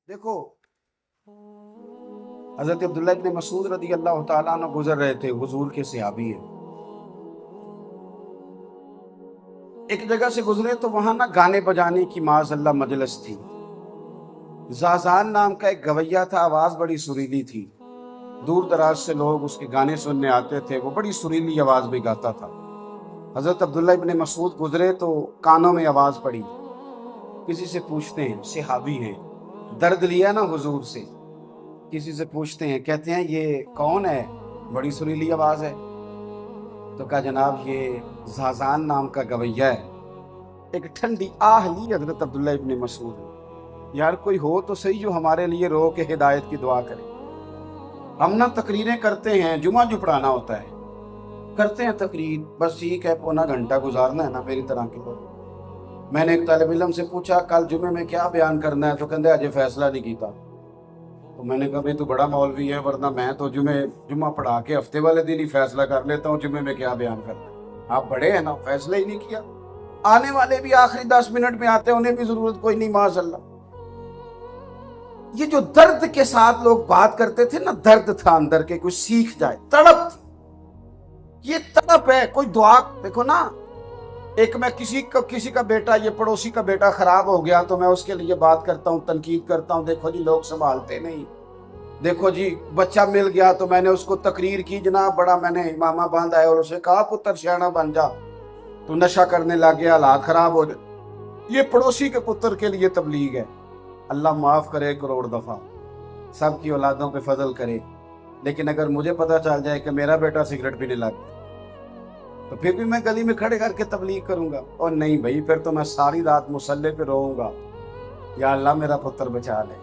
देखो, हजरत अब्दुल्ला इब्न मसूद रदी अल्लाह ताला अन्हु गुजर रहे थे, हुजूर के सहाबी है। एक जगह से गुजरे तो वहां ना गाने बजाने की माज़अल्लाह मजलिस थी। ज़ाज़ान नाम का एक गवैया था, आवाज बड़ी सुरीली थी। दूर दराज से लोग उसके गाने सुनने आते थे, वो बड़ी सुरीली आवाज में गाता था। हजरत अब्दुल्ला इब्न मसूद गुजरे तो कानों में आवाज पड़ी। किसी से पूछते हैं, सहाबी हैं, दर्द लिया ना हुजूर से। किसी से पूछते हैं, कहते हैं ये कौन है, बड़ी सुरीली आवाज है। तो कहा जनाब ये ज़ाज़ान नाम का गवैया है। एक ठंडी आह ली हजरत अब्दुल्ला इब्न मसूद, यार कोई हो तो सही जो हमारे लिए रो के हिदायत की दुआ करे। हम ना तकरीरें करते हैं, जुमा जो पढ़ाना होता है करते हैं तकरीर, बस ठीक है, पौना घंटा गुजारना है ना मेरी तरह के लोग। मैंने एक तालिब इल्म से पूछा कल जुमे में क्या बयान करना है, तो कहते अजय फैसला नहीं किया। तो मैंने कहा भाई तू बड़ा मौलवी है, वरना मैं तो जुमा पढ़ा के हफ्ते वाले दिन ही फैसला कर लेता हूँ जुमे में क्या बयान करना है। आप बड़े हैं ना, फैसला ही नहीं किया। आने वाले भी आखिरी 10 मिनट में आते हैं, उन्हें भी जरूरत कोई नहीं माशाअल्लाह। ये जो दर्द के साथ लोग बात करते थे ना, दर्द था अंदर के, कुछ सीख जाए, तड़प थी। ये तड़प है, कोई दुआ। देखो ना, एक मैं किसी का बेटा, ये पड़ोसी का बेटा खराब हो गया तो मैं उसके लिए बात करता हूँ, तनकीद करता हूँ, देखो जी लोग संभालते नहीं। देखो जी बच्चा मिल गया तो मैंने उसको तकरीर की, जनाब बड़ा मैंने इमामा बांधा है, और उसे कहा पुत्र सियाना बन जा, तू नशा करने लग गया, हालात खराब हो जाए। ये पड़ोसी के पुत्र के लिए तबलीग है। अल्लाह माफ करे करोड़ दफा, सबकी औलादों पे फजल करे। लेकिन अगर मुझे पता चल जाए कि मेरा बेटा सिगरेट पीने लग गया, तो फिर भी मैं गली में खड़े करके तबलीग करूंगा। और नहीं भाई, फिर तो मैं सारी रात मुसल्ले पे रोऊंगा, या अल्लाह मेरा पुत्र बचा ले,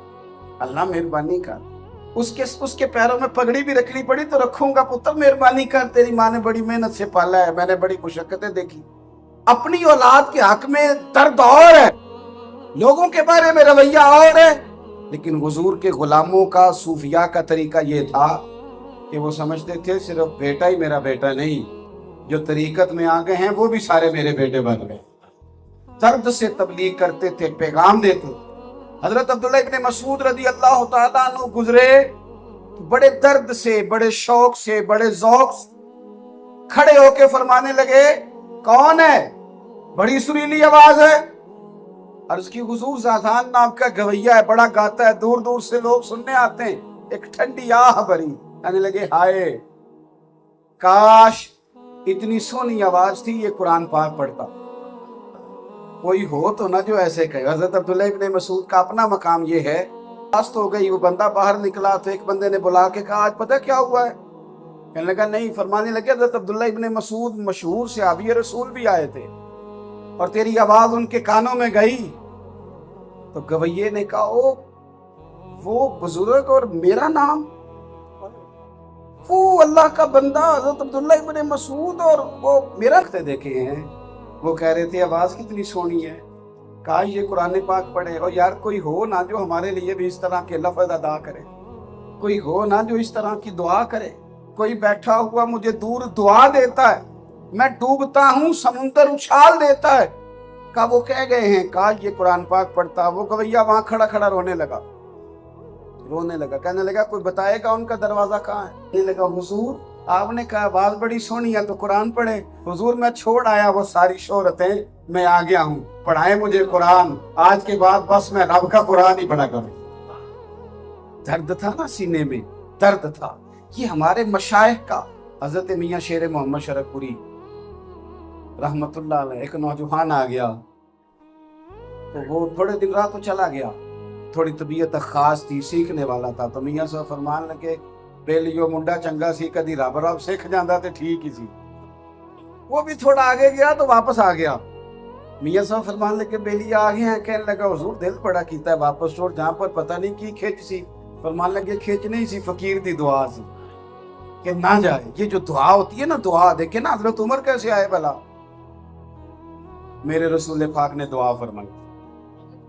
अल्लाह मेहरबानी कर। उसके पैरों में पगड़ी भी रखनी पड़ी तो रखूंगा, पुत्र मेहरबानी कर, तेरी माँ ने बड़ी मेहनत से पाला है, मैंने बड़ी मुशक्कतें देखी। अपनी औलाद के हक में दर्द और है, लोगों के बारे में रवैया और है। लेकिन हुजूर के गुलामों का, सूफिया का तरीका ये था कि वो समझते थे सिर्फ बेटा ही मेरा बेटा नहीं, जो तरीकत में आ गए हैं वो भी सारे मेरे बेटे बन गए। दर्द से तबलीग करते थे, पैगाम देते। हजरत अब्दुल्ला इब्न मसूद रदी अल्लाह ताला अन्हु गुजरे तो बड़े दर्द से, बड़े शौक से, बड़े ज़ौक़ से खड़े होके फरमाने लगे, कौन है, बड़ी सुरीली आवाज है। अर्ज़ की हुजूर ज़ाज़ान नाम का गवैया है, बड़ा गाता है, दूर दूर से लोग सुनने आते हैं। एक ठंडी आह भरी, कहने लगे हाय काश इतनी सोनी आवाज थी, ये कुरान पाक पढ़ता। कोई हो तो ना जो ऐसे कहे। हजरत अब्दुल्ला इब्न मसूद का अपना मकाम ये है। पास तो हो गई, वो बंदा बाहर निकला तो एक बंदे ने बुला के कहा आज पता क्या हुआ है। कहने लगा नहीं। फरमाने लगे हजरत अब्दुल्ला इब्न मसूद मशहूर सहाबी रसूल भी आए थे और तेरी आवाज उनके कानों में गई। तो गवैये ने कहा ओ वो बुजुर्ग और मेरा नाम, वो अल्लाह का बंदा हजरत अब्दुल्ला इब्न मसूद, और वो मेरा देखे हैं। वो कह रहे थे आवाज कितनी सोनी है, कहा ये कुरान पाक पढ़े। और यार कोई हो ना जो हमारे लिए भी इस तरह के लफ्ज़ अदा करे, कोई हो ना जो इस तरह की दुआ करे। कोई बैठा हुआ मुझे दूर दुआ देता है, मैं डूबता हूँ समुंदर उछाल देता है। कहा वो कह गए हैं, कहा ये कुरान पाक पढ़ता। वो गवैया वहां खड़ा खड़ा रोने लगा। कहने लगा कोई बताएगा उनका दरवाजा कहाँ है। कहने लगा हुजूर आपने कहा आवाज बड़ी सोनी है तो कुरान पढ़े। हुजूर मैं छोड़ आया वो सारी शोहरतें, मैं आ गया हूँ, पढ़ाए मुझे कुरान, आज के बाद बस मैं रब का कुरान ही पढ़ा करूँ। दर्द था ना सीने में, दर्द था। ये हमारे मशाइख का, हजरत मियाँ शेर मोहम्मद शरफपुरी रहमतुल्लाह अलैह, एक नौजवान आ गया तो वो थोड़े दिन रहा तो चला गया। थोड़ी तबीयत खास थी, सीखने वाला था। तो मियाँ साहब फरमान लगे बेलियो मुंडा चंगा सी, कदी रब रब सीख जाता तो ठीक ही सी। वो भी थोड़ा आगे गया तो वापस आ गया। मियाँ साहब फरमान लगे बेलिया आ गए हैं। कहने लगा हुजूर दिल बड़ा कीता है वापस छोड़, जहाँ पर पता नहीं की खिंच सी। फरमान लगे खिंच नहीं सी, फकीर दी दुआ सी कि ना जाए। ये जो दुआ होती है ना, दुआ देखे ना हजरत उमर कैसे आए भला, मेरे रसूल पाक ने दुआ फरमाई,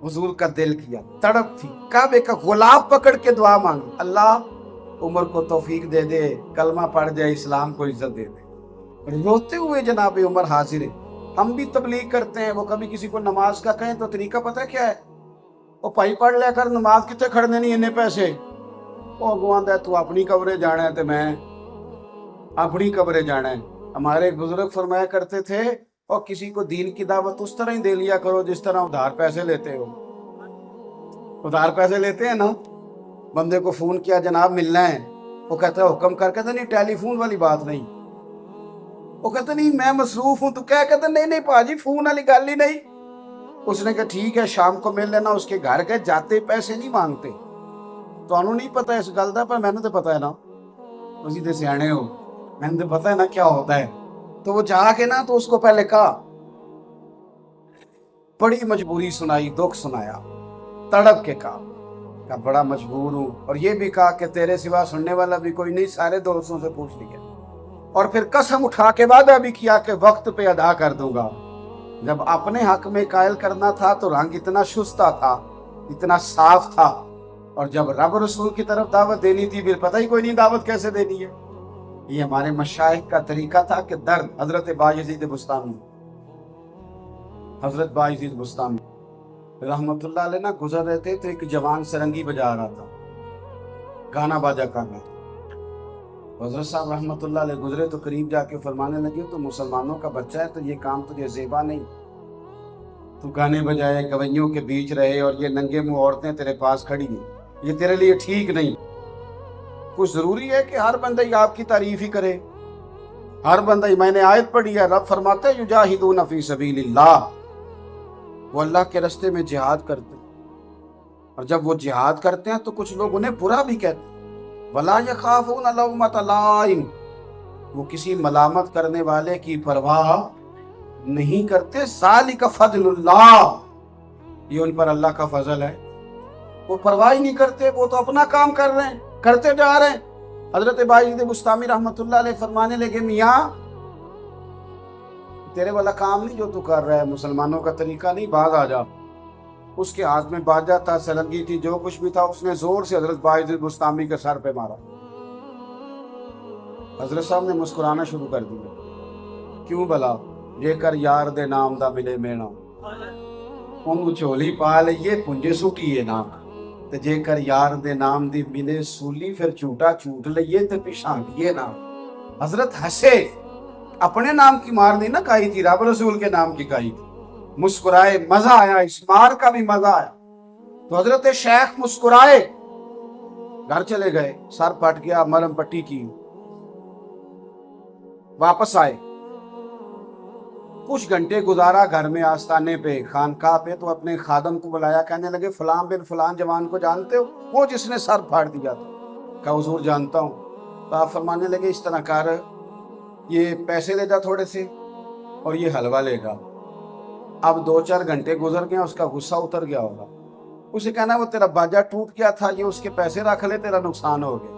हुजूर का दिल किया, तड़प थी। काबे का गुलाब पकड़ के दुआ मांगी, अल्लाह उमर को तौफीक दे दे, कलमा पढ़ जाए, इस्लाम को इज्जत दे दे। रोते हुए जनाब उमर हाजिर है। हम भी तबलीग करते हैं, वो कभी किसी को नमाज का कहें तो तरीका पता क्या है, ਉਹ ਭਾਈ ਪੜ੍ਹ ਲਿਆ ਕਰ, ਨਮਾਜ਼ ਕਿੱਥੇ ਖੜਨੇ ਨਹੀਂ ਇੰਨੇ ਪੈਸੇ। ਉਹ ਅੱਗੋਂ ਆਂਦਾ ਤੂੰ अपनी कब्र जाना है तो मैं अपनी कब्र जाना है। हमारे बुजुर्ग फरमाया करते थे और किसी को दीन की दावत उस तरह ही दे लिया करो जिस तरह उधार पैसे लेते हो। उधार पैसे लेते हैं ना, बंदे को फोन किया जनाब मिलना है, वो कहता है हुक्म कर, कहता नहीं टेलीफोन वाली बात नहीं। वो कहता नहीं मैं मसरूफ हूं, तो क्या कहता नहीं नहीं पाजी फोन वाली गल ही नहीं। उसने कहा ठीक है शाम को मिल लेना। उसके घर के जाते पैसे नहीं मांगते। ਤੁਹਾਨੂੰ नहीं पता इस गल का, पर मैंने तो पता है ना, तुसी तो सियाने हो, मैंने तो पता है ना क्या होता है। तो वो जाके ना तो उसको पहले कहा, बड़ी मजबूरी सुनाई, दुख सुनाया, तड़प के कहा बड़ा मजबूर हूं, और ये भी कहा कि तेरे सिवा सुनने वाला भी कोई नहीं, सारे दोस्तों से पूछ लिया। और फिर कसम उठा के वादा भी किया कि वक्त पे अदा कर दूंगा। जब अपने हक में कायल करना था तो रंग इतना शुस्ता था, इतना साफ था, और जब रब रसूल की तरफ दावत देनी थी फिर पता ही कोई नहीं दावत कैसे देनी है। ये हमारे मशाइख का तरीका था कि दर्द। हजरत बायजीद बुस्तामी, हजरत बायजीद बुस्तामी रहमतुल्लाह अलैह ना गुजर रहे थे तो एक जवान सरंगी बजा रहा था, गाना बाजा कर रहा था। हजरत साहब रहमतुल्लाह अलैह गुजरे तो करीब जाके फरमाने लगे तो मुसलमानों का बच्चा है तो ये काम तुझे ज़ेबा नहीं, तू गाने बजाए गवैयों के बीच रहे और ये नंगे मुंह औरतें तेरे पास खड़ी हैं, ये तेरे लिए ठीक नहीं। कुछ जरूरी है कि हर बंदा ही आपकी तारीफ ही करे, हर बंदा ही। मैंने आयत पढ़ी है, रब फरमाता है युजाहिदून फी सबीलिल्लाह, वो अल्लाह के रास्ते में जिहाद करते हैं। और जब वो जिहाद करते हैं तो कुछ लोग उन्हें बुरा भी कहते हैं। वला यखाफून लौमत लाइम, वो किसी मलामत करने वाले की परवाह नहीं करते। ज़ालिका फज़लुल्लाह, ये उन पर अल्लाह का फजल है। वो परवाह ही नहीं करते, वो तो अपना काम कर रहे हैं, करते जा रहे हैं। हजरत बायजीद बुस्तामी रहमतुल्लाह अलैह फरमाने लगे मियाँ तेरे वाला काम नहीं जो तू कर रहा है, मुसलमानों का तरीका नहीं, बाज आ जा। उसके हाथ में बाजा था, सलंगी थी, जो कुछ भी था, उसने जोर से हजरत बायजीद बुस्तामी के सर पे मारा। हजरत साहब ने मुस्कुराना शुरू कर दिया। क्यों भला? जेकर यार दे नाम दा मिले मेना, ਉਹਨੂੰ ਝੋਲੀ ਪਾ ਲਈਏ ਪੁੰਜੇ ਸੁਟੀਏ ਨਾ, ਤੇ ਜੇਕਰ यार दे नाम दी मिले सूली फिर झूठा झूठ लइए ते पिछाड़िए ना। हजरत हंसे, अपने नाम की मार नहीं ना खाई थी, रब रसूल के नाम की खाई थी। मुस्कुराए, मजा आया, इस मार का भी मजा आया। तो हजरत शेख मुस्कुराए, घर चले गए, सर फट गया, मरहम पट्टी की, वापस आए। कुछ घंटे गुजारा घर में, आस्ताने पे, खानकाह पे, तो अपने खादम को बुलाया, कहने लगे फलां बिन फलां जवान को जानते हो, वो जिसने सर फाड़ दिया था? कहा हुजूर जानता हूँ। तो आप फरमाने लगे इस तरह कर, ये पैसे ले जा थोड़े से और ये हलवा लेगा। अब 2-4 घंटे गुजर गए, उसका गुस्सा उतर गया होगा। उसे कहना वो तेरा बाजा टूट गया था, ये उसके पैसे रख ले, तेरा नुकसान हो गया।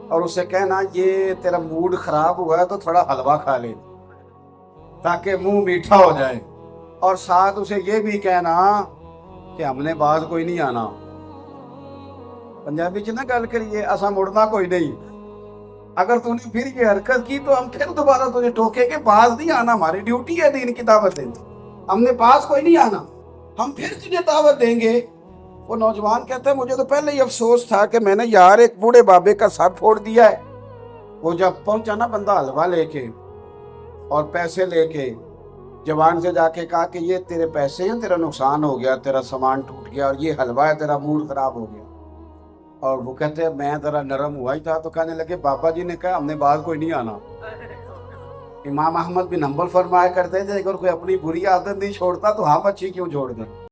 और उसे कहना ये तेरा मूड खराब हुआ है तो थोड़ा हलवा खा ले ताकि मुंह मीठा हो जाए। और साथ उसे ये भी कहना कि हमने बाज कोई नहीं आना। पंजाबी च ना गल करिए, असा मुड़ना कोई नहीं। अगर तूने फिर ये हरकत की तो हम फिर दोबारा तुझे टोके के बाज नहीं आना, हमारी ड्यूटी है दीन की दावत देनी, हमने पास कोई नहीं आना, हम फिर तुझे दावत देंगे। वो नौजवान कहता है मुझे तो पहले ही अफसोस था कि मैंने यार एक बूढ़े बाबे का सर फोड़ दिया है। वो जब पहुंचा ना बंदा हलवा लेके और पैसे लेके, जवान से जाके कहा कि ये तेरे पैसे हैं, तेरा नुकसान हो गया, तेरा सामान टूट गया, और ये हलवा है, तेरा मूड खराब हो गया। और वो कहते हैं मैं जरा नरम हुआ ही था। तो कहने लगे बाबा जी ने कहा हमने बाहर कोई नहीं आना। इमाम अहमद बिन हम्बल फरमाया करते थे अगर कोई अपनी बुरी आदत नहीं छोड़ता तो हम अच्छी क्यों छोड़ दें।